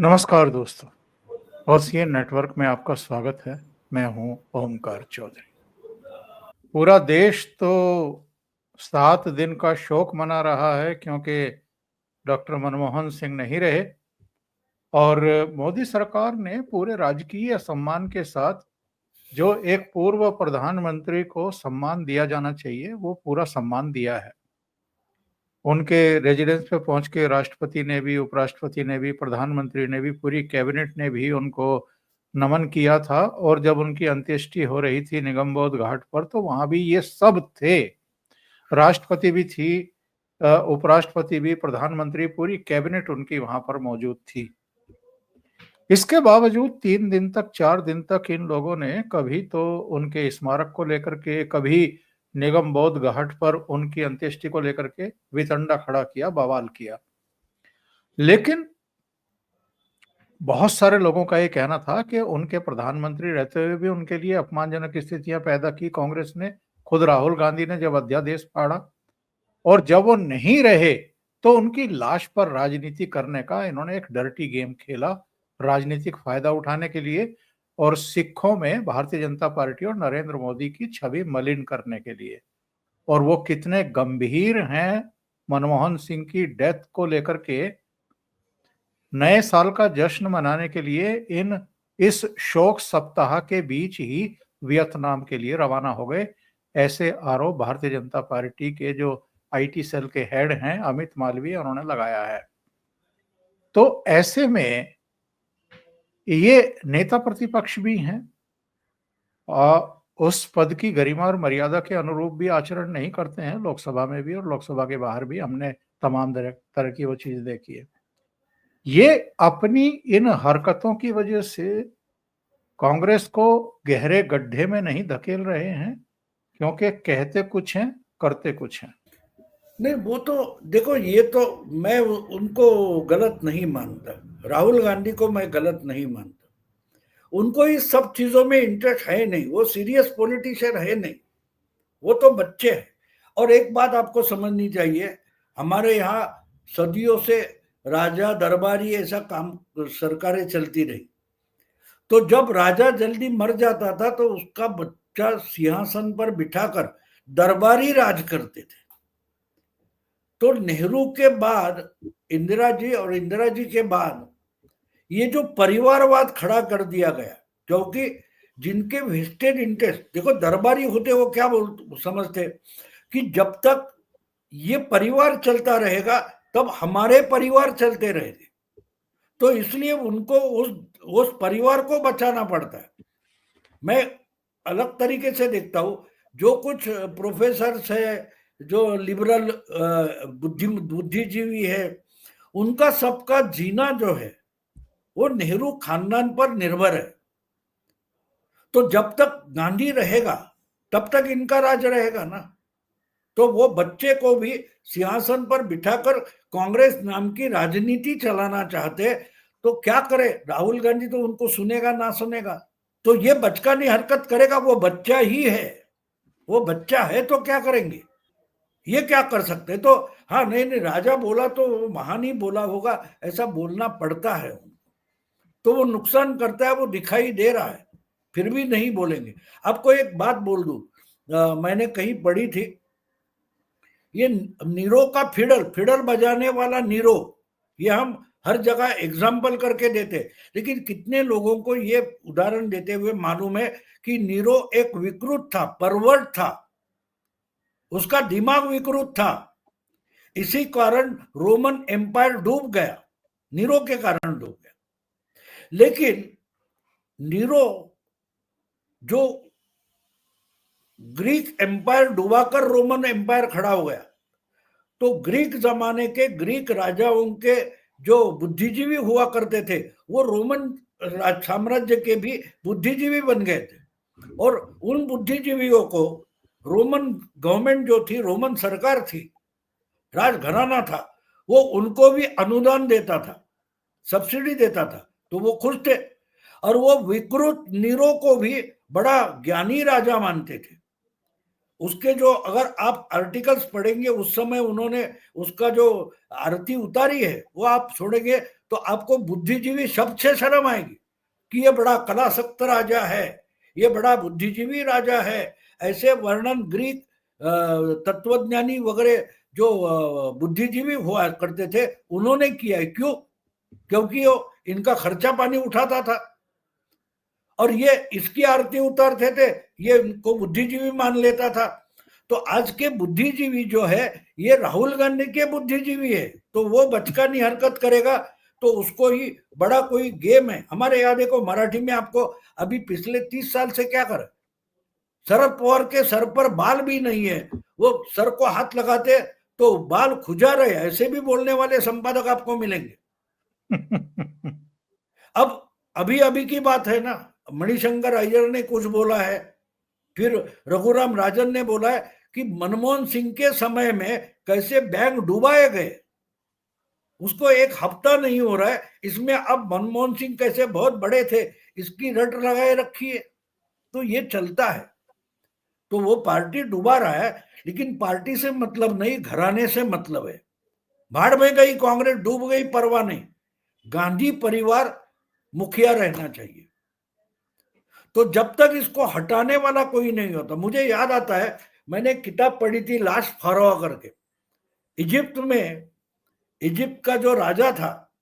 नमस्कार दोस्तों। OCN network में आपका स्वागत है। मैं हूं ओमकार चौधरी। पूरा देश तो 7 दिन का शोक मना रहा है क्योंकि डॉक्टर मनमोहन सिंह नहीं रहे और मोदी सरकार ने पूरे राजकीय सम्मान के साथ जो एक पूर्व प्रधानमंत्री को सम्मान दिया जाना चाहिए वो पूरा सम्मान दिया है। उनके रेजिडेंस पे पहुंच के राष्ट्रपति ने भी, उपराष्ट्रपति ने भी, प्रधानमंत्री ने भी, पूरी कैबिनेट ने भी उनको नमन किया था और जब उनकी अंत्येष्टि हो रही थी निगमबोध घाट पर तो वहां भी ये सब थे। राष्ट्रपति भी थी, उपराष्ट्रपति भी, प्रधानमंत्री, पूरी कैबिनेट उनकी वहां पर मौजूद थी। इसके बावजूद 3 दिन तक, 4 दिन तक इन लोगों ने कभी तो उनके स्मारक को लेकर के, कभी निगमबोध घाट पर उनकी अंत्येष्टि को लेकर के वितंडा खड़ा किया, बवाल किया। लेकिन बहुत सारे लोगों का ये कहना था कि उनके प्रधानमंत्री रहते हुए भी उनके लिए अपमानजनक स्थितियां पैदा की कांग्रेस ने। खुद राहुल गांधी ने जब अध्यादेश फाड़ा और जब वो नहीं रहे तो उनकी लाश पर राजनीति करने का इन्होंने एक डर्टी गेम खेला, राजनीतिक फायदा उठाने के लिए और सिखों में भारतीय जनता पार्टी और नरेंद्र मोदी की छवि मलिन करने के लिए। और वो कितने गंभीर हैं मनमोहन सिंह की डेथ को लेकर के। नए साल का जश्न मनाने के लिए इस शोक सप्ताह के बीच ही वियतनाम के लिए रवाना हो गए। ऐसे आरोप भारतीय जनता पार्टी के जो आईटी सेल के हेड हैं अमित मालवीय, उन्होंने लगाया है। तो ऐसे में ये नेता प्रतिपक्ष भी हैं और उस पद की गरिमा और मर्यादा के अनुरूप भी आचरण नहीं करते हैं, लोकसभा में भी और लोकसभा के बाहर भी हमने तमाम तरह की वो चीज देखी है। ये अपनी इन हरकतों की वजह से कांग्रेस को गहरे गड्ढे में नहीं धकेल रहे हैं क्योंकि कहते कुछ हैं, करते कुछ हैं। नहीं, वो तो देखो, ये तो मैं उनको गलत नहीं मानता। राहुल गांधी को मैं गलत नहीं मानता। उनको इस सब चीजों में इंटरेस्ट है नहीं, वो सीरियस पॉलिटिशियन है नहीं, वो तो बच्चे हैं। और एक बात आपको समझनी चाहिए, हमारे यहाँ सदियों से राजा दरबारी ऐसा काम सरकारें चलती रही। तो जब राजा जल्दी मर जाता था तो उसका बच्चा सिंहासन पर बिठाकर दरबारी राज करते थे। तो नेहरू के बाद इंदिरा जी और इंदिरा जी के बाद ये जो परिवारवाद खड़ा कर दिया गया, क्योंकि जिनके वेस्टेड इंटरेस्ट, देखो दरबारी होते वो क्या समझते कि जब तक ये परिवार चलता रहेगा तब हमारे परिवार चलते रहेंगे। तो इसलिए उनको उस परिवार को बचाना पड़ता है। मैं अलग तरीके से देखता हूं, जो कुछ प्रोफेसर है, जो लिबरल बुद्धिजीवी है, उनका सबका जीना जो है वो नेहरू खानदान पर निर्भर है। तो जब तक गांधी रहेगा तब तक इनका राज रहेगा ना। तो वो बच्चे को भी सिंहासन पर बिठाकर कांग्रेस नाम की राजनीति चलाना चाहते, तो क्या करे, राहुल गांधी तो उनको सुनेगा ना सुनेगा। तो ये बचकानी हरकत करेगा, वो बच्चा ही है, वो बच्चा है तो क्या करेंगे, ये क्या कर सकते। तो हाँ, नहीं नहीं, राजा बोला तो महान ही बोला होगा, ऐसा बोलना पड़ता है। तो वो नुकसान करता है, वो दिखाई दे रहा है, फिर भी नहीं बोलेंगे। आपको एक बात बोल दूं, मैंने कहीं पढ़ी थी, ये नीरो का फिडल फिडल बजाने वाला नीरो, ये हम हर जगह एग्जाम्पल करके देते, लेकिन कितने लोगों को ये उदाहरण देते हुए मालूम है कि नीरो एक विकृत था, परवर्ट था, उसका दिमाग विकृत था। इसी कारण रोमन एम्पायर डूब गया, नीरो के कारण डूब गया। लेकिन नीरो जो ग्रीक एम्पायर डुबाकर रोमन एम्पायर खड़ा हो गया, तो ग्रीक जमाने के ग्रीक राजाओं के जो बुद्धिजीवी हुआ करते थे वो रोमन साम्राज्य के भी बुद्धिजीवी बन गए थे। और उन बुद्धिजीवियों को रोमन गवर्नमेंट जो थी, रोमन सरकार थी, राजघराना था, वो उनको भी अनुदान देता था, सब्सिडी देता था, तो वो खुश थे। और वो विकृत नीरो को भी बड़ा ज्ञानी राजा मानते थे। उसके जो अगर आप आर्टिकल्स पढ़ेंगे उस समय उन्होंने उसका जो आरती उतारी है वो आप छोड़ेंगे तो आपको बुद्धिजीवी शब्द से शर्म आएगी कि ये बड़ा कलासक्त राजा है, ये बड़ा बुद्धिजीवी राजा है। ऐसे वर्णन ग्रीक तत्वज्ञानी वगैरह जो बुद्धिजीवी हुआ करते थे उन्होंने किया है। क्यों? क्योंकि वो इनका खर्चा पानी उठाता था और ये इसकी आरती उतारते थे, ये इनको बुद्धिजीवी मान लेता था। तो आज के बुद्धिजीवी जो है ये राहुल गांधी के बुद्धिजीवी है, तो वो बचकानी हरकत करेगा तो उसको ही बड़ा कोई गेम है। हमारे यहाँ देखो मराठी में आपको अभी पिछले 30 साल से क्या करे, शरद पवार के सर पर बाल भी नहीं है, वो सर को हाथ लगाते तो बाल खुजा रहे, ऐसे भी बोलने वाले संपादक आपको मिलेंगे। अब अभी अभी की बात है ना, मणिशंकर अय्यर ने कुछ बोला है, फिर रघुराम राजन ने बोला है कि मनमोहन सिंह के समय में कैसे बैंक डुबाए गए, उसको एक हफ्ता नहीं हो रहा है, इसमें अब मनमोहन सिंह कैसे बहुत बड़े थे इसकी रट लगाए रखी है। तो ये चलता है। तो वो पार्टी डुबा रहा है, लेकिन पार्टी से मतलब नहीं, घराने से मतलब है। भाड़ में गई कांग्रेस, डूब गई, परवाह नहीं, गांधी परिवार मुखिया रहना चाहिए। तो जब तक इसको हटाने वाला कोई नहीं होता, मुझे याद आता है मैंने किताब पढ़ी थी लास्ट फारोआ करके, इजिप्ट में, इजिप्ट का जो राजा था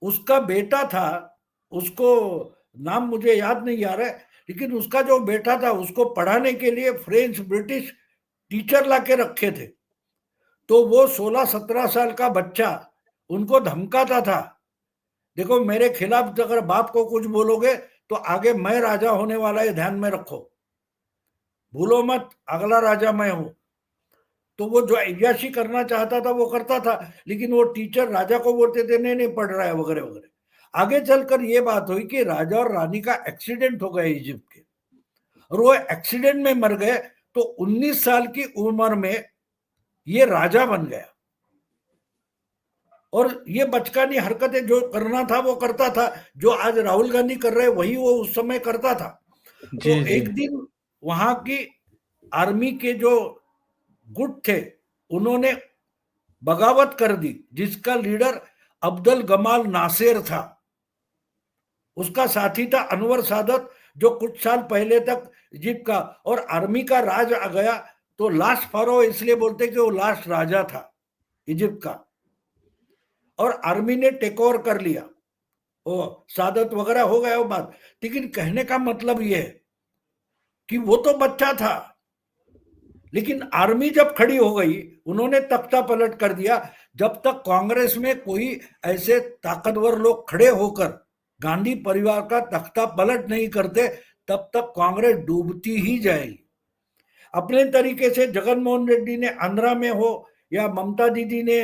उसका बेटा था, उसको नाम मुझे याद नहीं आ रहा है, लेकिन उसका जो बेटा था उसको पढ़ाने के लिए फ्रेंच ब्रिटिश टीचर लाके रखे थे। तो वो 16-17 साल का बच्चा उनको धमकाता था, देखो मेरे खिलाफ अगर बाप को कुछ बोलोगे तो आगे मैं राजा होने वाला है, ध्यान में रखो, भूलो मत अगला राजा मैं हूं। तो वो जो अय्याशी करना चाहता था वो करता था, लेकिन वो टीचर राजा को बोलते थे नहीं नहीं पढ़ रहा है वगैरह वगैरह। आगे चलकर ये बात हुई कि राजा और रानी का एक्सीडेंट हो गया इजिप्ट के, और वो एक्सीडेंट में मर गए। तो 19 साल की उम्र में ये राजा बन गया, और ये बचकानी हरकतें जो करना था वो करता था, जो आज राहुल गांधी कर रहे वही वो उस समय करता था। जी तो जी। एक दिन वहां की आर्मी के जो गुट थे उन्होंने बगावत कर दी, जिसका लीडर अब्दुल गमाल नासेर था, उसका साथी था अनवर सादत, जो कुछ साल पहले तक इजिप्ट का, और आर्मी का राज आ गया। तो लास्ट फारो इसलिए बोलते कि वो लास्ट राजा था इजिप्ट का, और आर्मी ने टेक ओवर कर लिया, वो सादत वगैरह हो गया वो बात। लेकिन कहने का मतलब ये है कि वो तो बच्चा था, लेकिन आर्मी जब खड़ी हो गई उन्होंने तख्ता पलट कर दिया। जब तक कांग्रेस में कोई ऐसे ताकतवर लोग खड़े होकर गांधी परिवार का तख्ता पलट नहीं करते तब तक कांग्रेस डूबती ही जाएगी। अपने तरीके से जगन मोहन रेड्डी ने आंध्रा में हो या ममता दीदी ने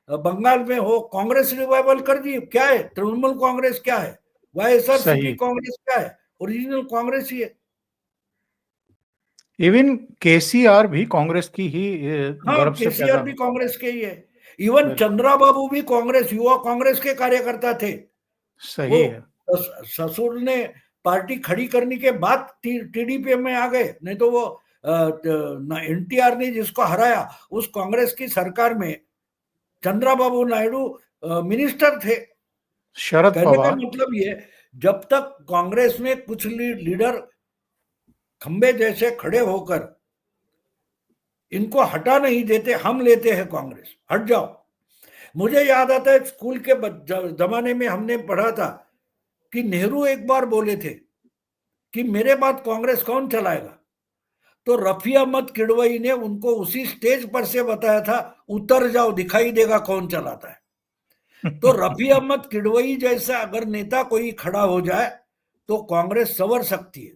बंगाल में हो कांग्रेस रिवाइवल कर दी। क्या है तृणमूल कांग्रेस, क्या है वाईएसआरसीपी सही। कांग्रेस, क्या है ओरिजिनल कांग्रेस ही है। इवन केसीआर भी कांग्रेस की ही हाँ, गर्भ से केसीआर पैदा भी हुआ। कांग्रेस के ही है। इवन बिल्कुल चंद्रा बाबू भी कांग्रेस, युवा कांग्रेस के कार्यकर्ता थे। वो सही है। ससुर ने पार्टी खड़ी करने के बाद टीडीपी में आ गए, नहीं तो वो एनटीआर ने जिसको हराया उस कांग्रेस की सरकार में चंद्रा बाबू नायडू मिनिस्टर थे। शरद कहने का पवार। मतलब ये, जब तक कांग्रेस में कुछ लीडर खंबे जैसे खड़े होकर इनको हटा नहीं देते, हम लेते हैं कांग्रेस, हट जाओ। मुझे याद आता है स्कूल के जमाने में हमने पढ़ा था कि नेहरू एक बार बोले थे कि मेरे बाद कांग्रेस कौन चलाएगा। तो रफी अहमद किडवई ने उनको उसी स्टेज पर से बताया था, उतर जाओ दिखाई देगा कौन चलाता है। तो रफी अहमद किडवई जैसा अगर नेता कोई खड़ा हो जाए तो कांग्रेस संवर सकती है।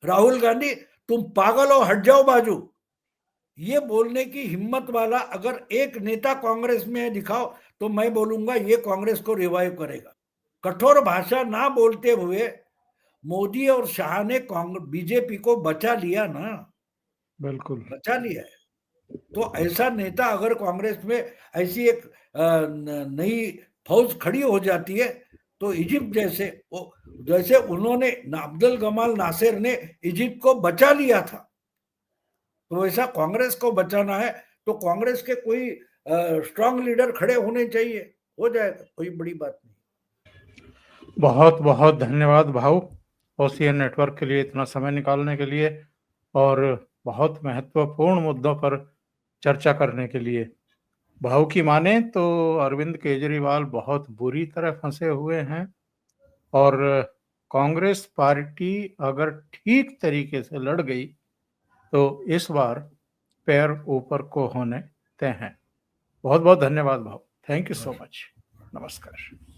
राहुल गांधी तुम पागल हो, हट जाओ बाजू, ये बोलने की हिम्मत वाला अगर एक नेता कांग्रेस में दिखाओ तो मैं बोलूंगा ये कांग्रेस को रिवाइव करेगा। कठोर भाषा ना बोलते हुए मोदी और शाह ने बीजेपी को बचा लिया ना, बिल्कुल बचा लिया है। तो ऐसा नेता अगर कांग्रेस में ऐसी एक नई फौज खड़ी हो जाती है तो इजिप्ट जैसे, जैसे उन्होंने अब्दुल गमाल नासिर ने इजिप्ट को बचा लिया था, तो ऐसा कांग्रेस को बचाना है तो कांग्रेस के कोई स्ट्रांग लीडर खड़े होने चाहिए, हो जाएगा, कोई बड़ी बात नहीं। बहुत बहुत धन्यवाद भाऊ, ओसीएन नेटवर्क के लिए इतना समय निकालने के लिए और बहुत महत्वपूर्ण मुद्दों पर चर्चा करने के लिए। भाऊ की माने तो अरविंद केजरीवाल बहुत बुरी तरह फंसे हुए हैं और कांग्रेस पार्टी अगर ठीक तरीके से लड़ गई तो इस बार पैर ऊपर को होने तय हैं। बहुत बहुत धन्यवाद भाऊ, थैंक यू सो मच, नमस्कार।